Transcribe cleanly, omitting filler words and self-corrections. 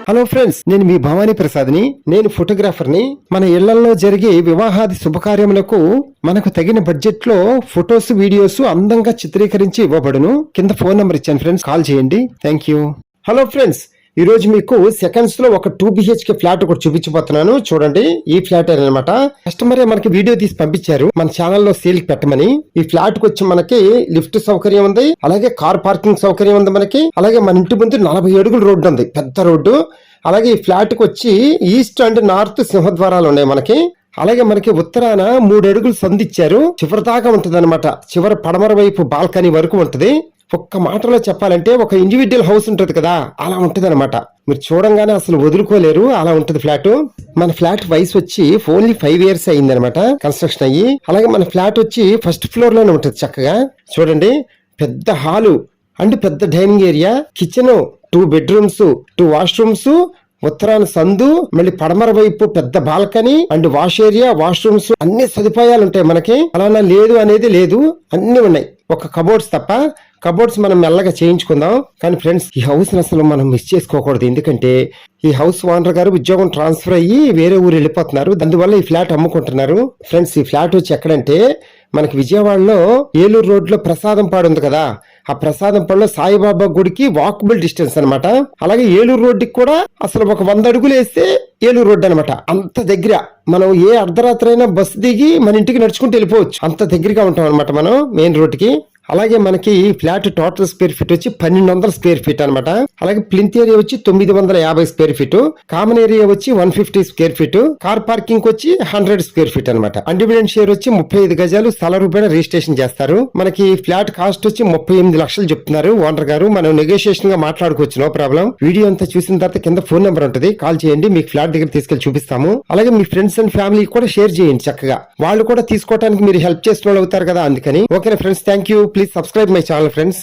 Hello friends, నేను మీ భవానీ ప్రసాద్ని. నేను ఫోటోగ్రాఫర్ని. మన ఇళ్లలో జరిగే వివాహాది శుభకార్యములకు మనకు తగిన బడ్జెట్ లో ఫొటోస్, వీడియోస్ అందంగా చిత్రీకరించి ఇవ్వబడును. కింద ఫోన్ నంబర్ ఇచ్చాను ఫ్రెండ్స్, కాల్ చేయండి. Thank you. హలో ఫ్రెండ్స్, ఈ రోజు మీకు సెకండ్స్ లో ఒక 2 BHK ఫ్లాట్ ఒకటి చూపించబోతున్నాను. చూడండి, ఈ ఫ్లాట్ అనమాట. కస్టమరే మనకి వీడియో తీసి పంపించారు మన ఛానల్లో సేల్ కి పెట్టమని. ఈ ఫ్లాట్ కి వచ్చి మనకి లిఫ్ట్ సౌకర్యం ఉంది, అలాగే కార్ పార్కింగ్ సౌకర్యం ఉంది మనకి. అలాగే మన ఇంటి ముందు 40 అడుగుల రోడ్డు ఉంది, పెద్ద రోడ్డు. అలాగే ఈ ఫ్లాట్ కి వచ్చి ఈస్ట్ అండ్ నార్త్ సింహద్వారాలు ఉన్నాయి మనకి. అలాగే మనకి ఉత్తరాన 3 అడుగులు సంధిచ్చారు, చివరి దాకా ఉంటది అనమాట. చివరి పడమర వైపు బాల్కనీ వరకు ఉంటది. ఒక్క మాటలో చెప్పాలంటే ఒక ఇండివిజువల్ హౌస్ ఉంటది కదా, అలా ఉంటది అనమాట. మీరు చూడంగానే అసలు వదులుకోలేరు, అలా ఉంటది ఫ్లాట్. మన ఫ్లాట్ వయసు వచ్చి ఓన్లీ 5 years అయింది అనమాట కన్స్ట్రక్షన్ అయ్యి. అలాగే మన ఫ్లాట్ వచ్చి ఫస్ట్ ఫ్లోర్ లోనే ఉంటది చక్కగా. చూడండి, పెద్ద హాలు అండ్ పెద్ద dining area, kitchen, 2 bedrooms, 2 washrooms, ఉత్తరాన సందు, మళ్ళీ పడమర వైపు పెద్ద balcony and wash area, washrooms, అన్ని సదుపాయాలు ఉంటాయి మనకి. అలానా లేదు అనేది లేదు, అన్ని ఉన్నాయి. ఒక కబోర్డ్స్ తప్ప. కబోర్డ్స్ మనం మెల్లగా చేయించుకుందాం. కానీ ఫ్రెండ్స్, ఈ హౌస్ అసలు మనం మిస్ చేసుకోకూడదు. ఎందుకంటే ఈ హౌస్ ఓనర్ గారు ఉద్యోగం ట్రాన్స్ఫర్ అయ్యి వేరే ఊరు వెళ్ళిపోతున్నారు. అందువల్ల ఈ ఫ్లాట్ అమ్ముకుంటున్నారు. ఫ్రెండ్స్, ఈ ఫ్లాట్ వచ్చి ఎక్కడంటే మనకి విజయవాడలో ఏలూరు రోడ్ లో ప్రసాదంపాడు ఉంది కదా, ఆ ప్రసాదంపాడులో సాయిబాబా గుడికి వాకబుల్ డిస్టెన్స్ అనమాట. అలాగే ఏలూరు రోడ్డుకి కూడా అసలు ఒక 100 అడుగులు వేస్తే ఏలూరు రోడ్డు అనమాట. అంత దగ్గర. మనం ఏ అర్ధరాత్రి అయినా బస్సు దిగి మన ఇంటికి నడుచుకుంటూ వెళ్ళిపోవచ్చు, అంత దగ్గరగా ఉంటాం అనమాట మనం మెయిన్ రోడ్ కి. అలాగే మనకి ఫ్లాట్ టోటల్ స్క్వేర్ ఫీట్ వచ్చి 1200 స్క్వేర్ ఫీట్ అనమాట. అలాగే ప్లింత్ ఏరియా వచ్చి 950 స్క్వేర్ ఫీట్, కామన్ ఏరియా వచ్చి 150 స్క్వేర్ ఫీట్, కార్ పార్కింగ్ వచ్చి 100 స్క్వేర్ ఫీట్ అనమాట. అన్డివిడెంట్ షేర్ వచ్చి 35 గజాలు స్థల రూపాయలు రిజిస్ట్రేషన్ చేస్తారు. మనకి ఫ్లాట్ కాస్ట్ వచ్చి 38 లక్షలు చెప్తున్నారు ఓనర్ గారు. మనం నెగోషియేషన్ గా మాట్లాడుకోవచ్చు, నో ప్రాబ్లం. వీడియో అంతా చూసిన తర్వాత కింద ఫోన్ నెంబర్ ఉంటుంది, కాల్ చేయండి. మీకు ఫ్లాట్ దగ్గర తీసుకెళ్లి చూపిస్తాము. అలాగే మీ ఫ్రెండ్స్ అండ్ ఫ్యామిలీ కూడా షేర్ చేయండి చక్కగా. వాళ్ళు కూడా తీసుకోవడానికి మీరు హెల్ప్ చేసిన వాళ్ళు అవుతారు కదా, అందుకని. Okay friends, thank you. Please subscribe my channel, friends.